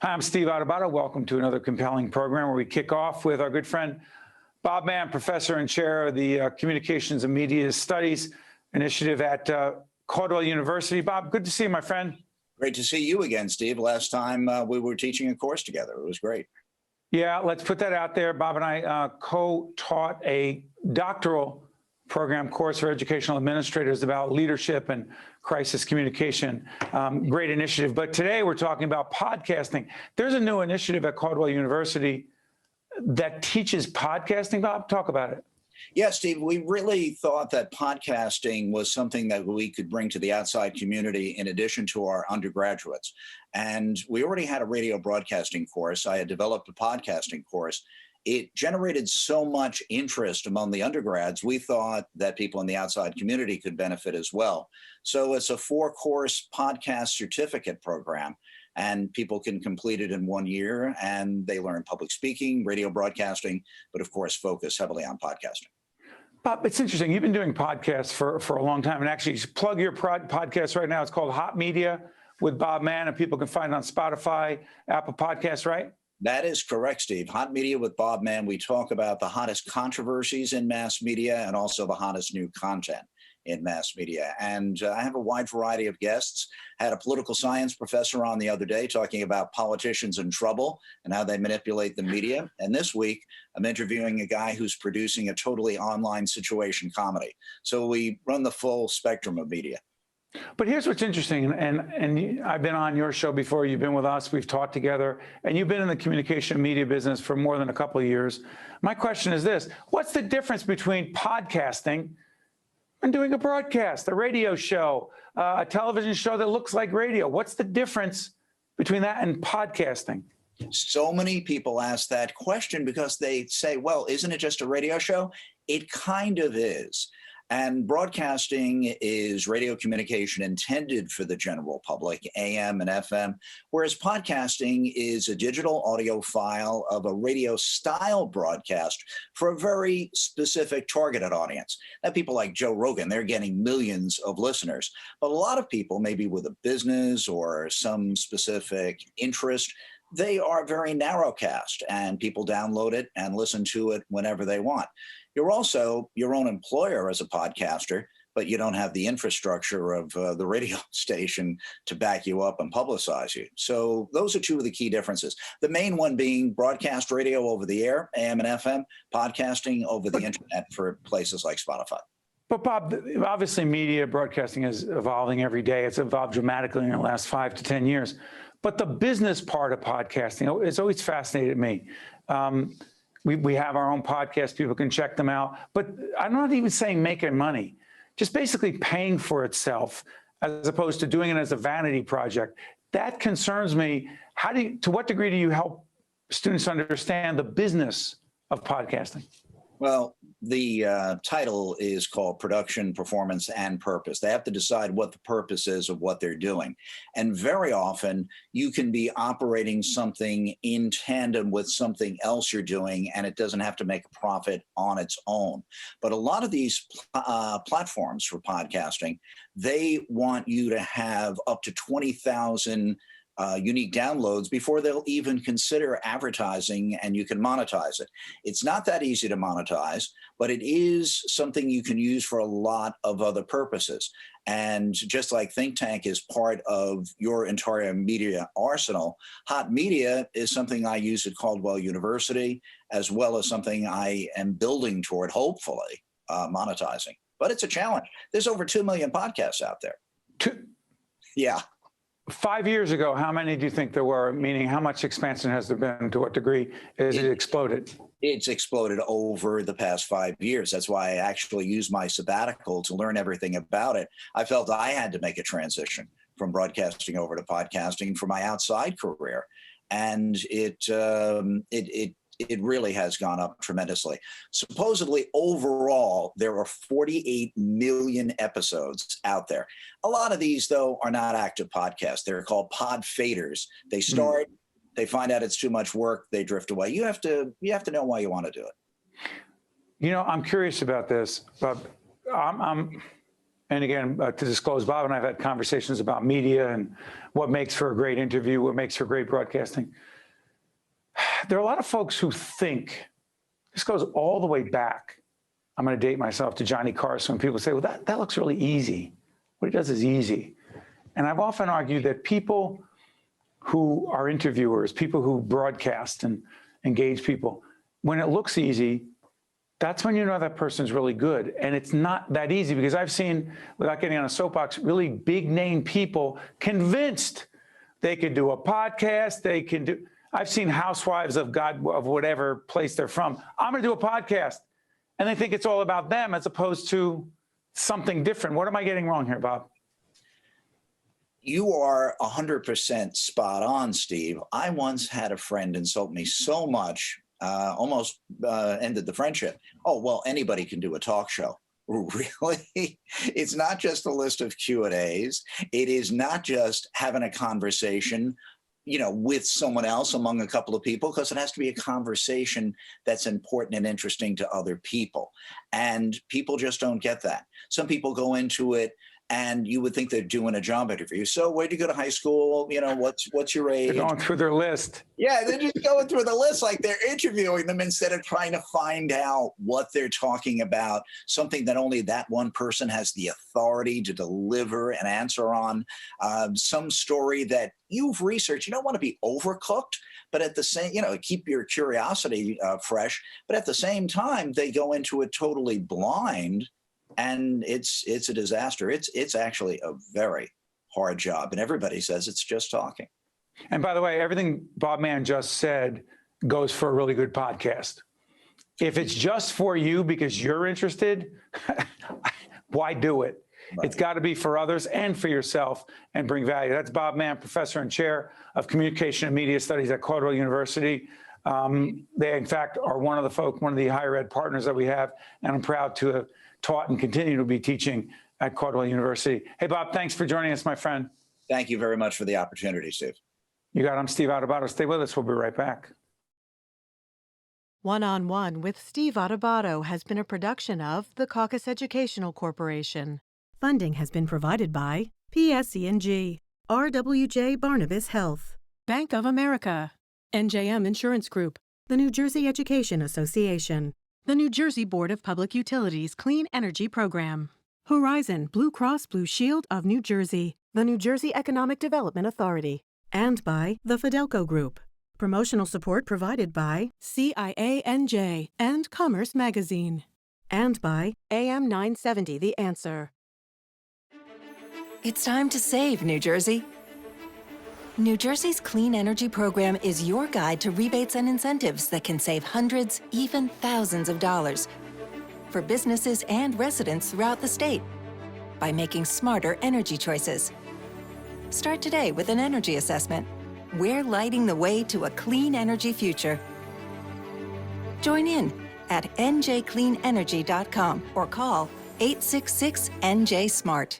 Hi, I'm Steve Adubato. Welcome to another compelling program where we kick off with our good friend Bob Mann, professor and chair of the Communications and Media Studies Initiative at Caldwell University. Bob, good to see you, my friend. Great to see you again, Steve. Last time we were teaching a course together. It was great. Yeah, let's put that out there. Bob and I co-taught a doctoral program course for educational administrators about leadership and crisis communication. Great initiative. But today we're talking about podcasting. There's a new initiative at Caldwell University that teaches podcasting. Bob, talk about it. Yeah, Steve, we really thought that podcasting was something that we could bring to the outside community in addition to our undergraduates. And we already had a radio broadcasting course. I had developed a podcasting course. It generated so much interest among the undergrads, we thought that people in the outside community could benefit as well. So it's a 4-course podcast certificate program, and people can complete it in 1 year, and they learn public speaking, radio broadcasting, but of course, focus heavily on podcasting. Bob, it's interesting. You've been doing podcasts for a long time, and actually plug your podcast right now. It's called Hot Media with Bob Mann, and people can find it on Spotify, Apple Podcasts, right? That is correct, Steve. Hot Media with Bob Mann. We talk about the hottest controversies in mass media and also the hottest new content in mass media. And I have a wide variety of guests. I had a political science professor on the other day talking about politicians in trouble and how they manipulate the media. And this week, I'm interviewing a guy who's producing a totally online situation comedy. So we run the full spectrum of media. But here's what's interesting, and I've been on your show before, you've been with us, we've taught together, and you've been in the communication media business for more than a couple of years. My question is this: what's the difference between podcasting and doing a broadcast, a radio show, a television show that looks like radio? What's the difference between that and podcasting? So many people ask that question because they say, well, isn't it just a radio show? It kind of is. And broadcasting is radio communication intended for the general public, AM and FM, whereas podcasting is a digital audio file of a radio style broadcast for a very specific targeted audience. Now, people like Joe Rogan, they're getting millions of listeners, but a lot of people, maybe with a business or some specific interest, they are very narrowcast, and people download it and listen to it whenever they want. You're also your own employer as a podcaster, but you don't have the infrastructure of the radio station to back you up and publicize you. So those are two of the key differences. The main one being broadcast radio over the air, AM and FM, podcasting over the internet for places like Spotify. But Bob, obviously media broadcasting is evolving every day. It's evolved dramatically in the last 5 to 10 years. But the business part of podcasting has always fascinated me. We have our own podcast. People can check them out. But I'm not even saying making money, just basically paying for itself as opposed to doing it as a vanity project. That concerns me. To what degree do you help students understand the business of podcasting? Well, the title is called Production, Performance, and Purpose. They have to decide what the purpose is of what they're doing. And very often, you can be operating something in tandem with something else you're doing, and it doesn't have to make a profit on its own. But a lot of these platforms for podcasting, they want you to have up to 20,000 unique downloads before they'll even consider advertising, and you can monetize it. It's not that easy to monetize, but it is something you can use for a lot of other purposes. And just like Think Tank is part of your entire media arsenal, Hot Media is something I use at Caldwell University, as well as something I am building toward, hopefully, monetizing. But it's a challenge. There's over 2 million podcasts out there. Yeah. 5 years ago, how many do you think there were? Meaning, how much expansion has there been? To what degree has it exploded? It's exploded over the past 5 years. That's why I actually used my sabbatical to learn everything about it. I felt I had to make a transition from broadcasting over to podcasting for my outside career, and it really has gone up tremendously. Supposedly, overall, there are 48 million episodes out there. A lot of these, though, are not active podcasts. They're called pod faders. They start, they find out it's too much work, they drift away. You have to know why you want to do it. You know, I'm curious about this, but and again, to disclose, Bob and I have had conversations about media and what makes for a great interview, what makes for great broadcasting. There are a lot of folks who think, this goes all the way back, I'm going to date myself, to Johnny Carson, when people say, well, that looks really easy. What he does is easy. And I've often argued that people who are interviewers, people who broadcast and engage people, when it looks easy, that's when you know that person's really good. And it's not that easy, because I've seen, without getting on a soapbox, really big name people convinced they could do a podcast, they can do, I've seen housewives of whatever place they're from, I'm going to do a podcast. And they think it's all about them as opposed to something different. What am I getting wrong here, Bob? You are 100% spot on, Steve. I once had a friend insult me so much, almost ended the friendship. Oh, well, anybody can do a talk show. Really? It's not just a list of Q&As. It is not just having a conversation, with someone else among a couple of people, because it has to be a conversation that's important and interesting to other people. And people just don't get that. Some people go into it and you would think they're doing a job interview. So where'd you go to high school? What's your age? They're going through their list. Yeah, they're just going through the list like they're interviewing them instead of trying to find out what they're talking about, something that only that one person has the authority to deliver and answer on, some story that you've researched. You don't want to be overcooked, but at the same, keep your curiosity fresh. But at the same time, they go into it totally blind, and it's a disaster. It's actually a very hard job, and everybody says it's just talking. And by the way, everything Bob Mann just said goes for a really good podcast. If it's just for you because you're interested, why do it? Right. It's got to be for others and for yourself and bring value. That's Bob Mann, professor and chair of communication and media studies at Caldwell University. They, in fact, are one of the higher ed partners that we have, and I'm proud to have taught and continue to be teaching at Caldwell University. Hey, Bob, thanks for joining us, my friend. Thank you very much for the opportunity, Steve. You got it. I'm Steve Adubato. Stay with us. We'll be right back. One-on-One with Steve Adubato has been a production of the Caucus Educational Corporation. Funding has been provided by PSE&G, RWJ Barnabas Health, Bank of America, NJM Insurance Group, the New Jersey Education Association, the New Jersey Board of Public Utilities Clean Energy Program, Horizon Blue Cross Blue Shield of New Jersey, the New Jersey Economic Development Authority, and by the Fidelco Group. Promotional support provided by CIANJ and Commerce Magazine, and by AM 970 The Answer. It's time to save, New Jersey. New Jersey's Clean Energy Program is your guide to rebates and incentives that can save hundreds, even thousands of dollars for businesses and residents throughout the state by making smarter energy choices. Start today with an energy assessment. We're lighting the way to a clean energy future. Join in at njcleanenergy.com or call 866-NJ-SMART.